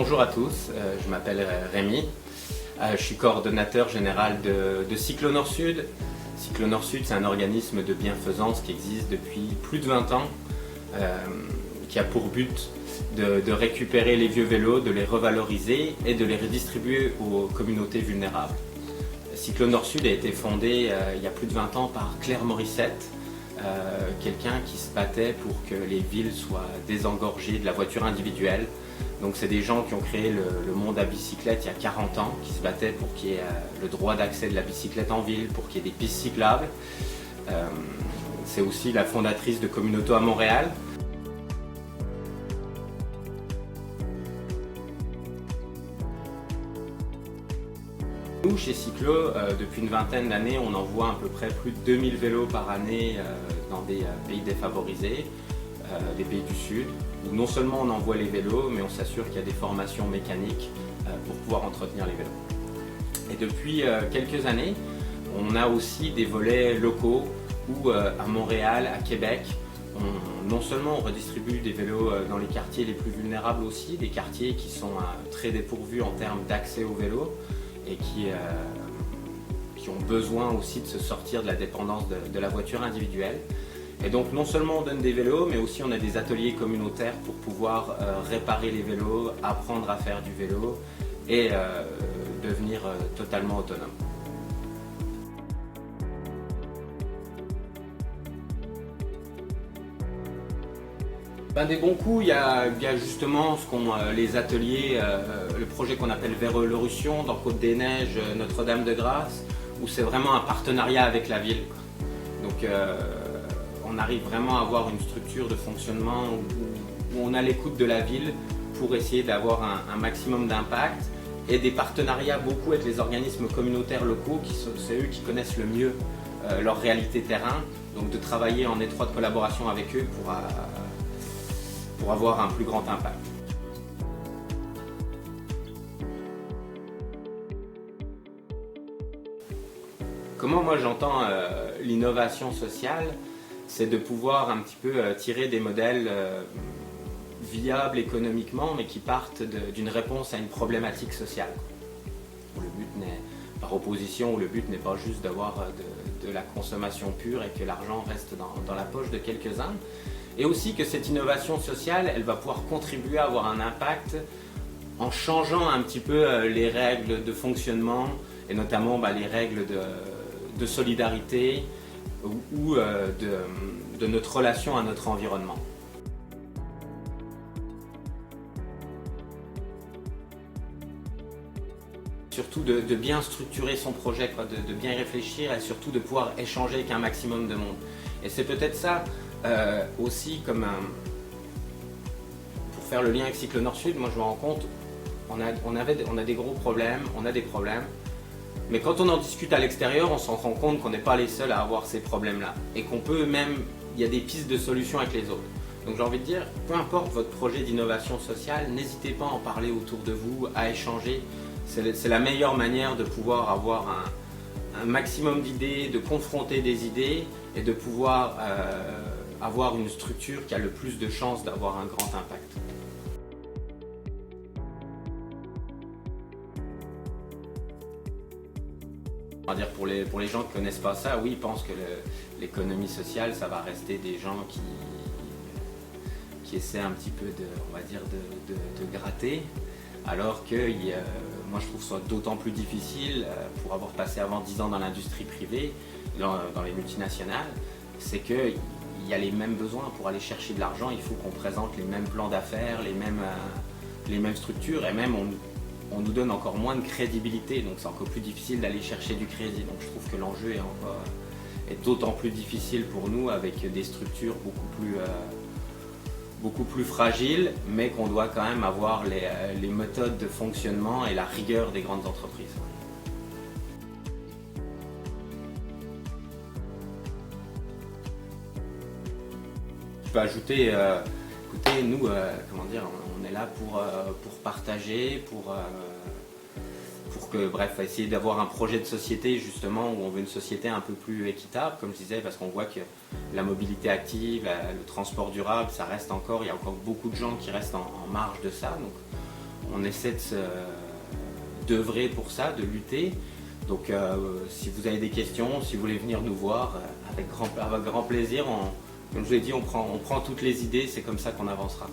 Bonjour à tous, je m'appelle Rémi, je suis coordonnateur général de Cyclo Nord-Sud. Cyclo Nord-Sud, c'est un organisme de bienfaisance qui existe depuis plus de 20 ans, qui a pour but de récupérer les vieux vélos, de les revaloriser et de les redistribuer aux communautés vulnérables. Cyclo Nord-Sud a été fondé il y a plus de 20 ans par Claire Morissette, quelqu'un qui se battait pour que les villes soient désengorgées de la voiture individuelle. Donc c'est des gens qui ont créé le monde à bicyclette il y a 40 ans, qui se battaient pour qu'il y ait le droit d'accès de la bicyclette en ville, pour qu'il y ait des pistes cyclables. C'est aussi la fondatrice de Communauto à Montréal. Nous, chez Cyclo, depuis une vingtaine d'années, on envoie à peu près plus de 2000 vélos par année dans des pays défavorisés, des pays du Sud, où non seulement on envoie les vélos, mais on s'assure qu'il y a des formations mécaniques pour pouvoir entretenir les vélos. Et depuis quelques années, on a aussi des volets locaux où à Montréal, à Québec, non seulement on redistribue des vélos dans les quartiers les plus vulnérables aussi, des quartiers qui sont très dépourvus en termes d'accès aux vélos, et qui ont besoin aussi de se sortir de la dépendance de la voiture individuelle. Et donc non seulement on donne des vélos, mais aussi on a des ateliers communautaires pour pouvoir réparer les vélos, apprendre à faire du vélo et devenir totalement autonome. Des bons coups, il y a justement les ateliers, le projet qu'on appelle Vélorussion dans Côte-des-Neiges, Notre-Dame-de-Grâce, où c'est vraiment un partenariat avec la ville. Donc on arrive vraiment à avoir une structure de fonctionnement où on a l'écoute de la ville pour essayer d'avoir un maximum d'impact et des partenariats beaucoup avec les organismes communautaires locaux, c'est eux qui connaissent le mieux leur réalité terrain, donc de travailler en étroite collaboration avec eux pour avoir un plus grand impact. Comment moi j'entends l'innovation sociale, c'est de pouvoir un petit peu tirer des modèles viables économiquement, mais qui partent d'une réponse à une problématique sociale. Le but n'est, par opposition, où le but n'est pas juste d'avoir de la consommation pure et que l'argent reste dans la poche de quelques-uns, et aussi que cette innovation sociale, elle va pouvoir contribuer à avoir un impact en changeant un petit peu les règles de fonctionnement, et notamment les règles de solidarité ou de notre relation à notre environnement. Surtout de bien structurer son projet, de bien y réfléchir et surtout de pouvoir échanger avec un maximum de monde. Et c'est peut-être ça aussi pour faire le lien avec Cyclo Nord-Sud, moi je me rends compte, on a des gros problèmes, on a des problèmes, mais quand on en discute à l'extérieur, on s'en rend compte qu'on n'est pas les seuls à avoir ces problèmes-là et qu'on peut même, il y a des pistes de solutions avec les autres. Donc j'ai envie de dire, peu importe votre projet d'innovation sociale, n'hésitez pas à en parler autour de vous, à échanger. C'est la meilleure manière de pouvoir avoir un maximum d'idées, de confronter des idées et de pouvoir avoir une structure qui a le plus de chances d'avoir un grand impact. On va dire pour les gens qui ne connaissent pas ça, oui, ils pensent que l'économie sociale, ça va rester des gens qui essaient un petit peu de gratter, alors que moi je trouve ça d'autant plus difficile, pour avoir passé avant 10 ans dans l'industrie privée, dans les multinationales, c'est qu'il y a les mêmes besoins. Pour aller chercher de l'argent, il faut qu'on présente les mêmes plans d'affaires, les mêmes structures, et même on nous donne encore moins de crédibilité, donc c'est encore plus difficile d'aller chercher du crédit. Donc je trouve que l'enjeu est d'autant plus difficile pour nous avec des structures beaucoup plus fragiles, mais qu'on doit quand même avoir les méthodes de fonctionnement et la rigueur des grandes entreprises. Je peux ajouter, écoutez, nous, on est là pour partager, pour essayer d'avoir un projet de société justement où on veut une société un peu plus équitable, comme je disais, parce qu'on voit que la mobilité active, le transport durable, ça reste encore, il y a encore beaucoup de gens qui restent en marge de ça. Donc on essaie d'œuvrer pour ça, de lutter. Donc si vous avez des questions, si vous voulez venir nous voir, avec grand plaisir, comme je vous l'ai dit, on prend toutes les idées, c'est comme ça qu'on avancera.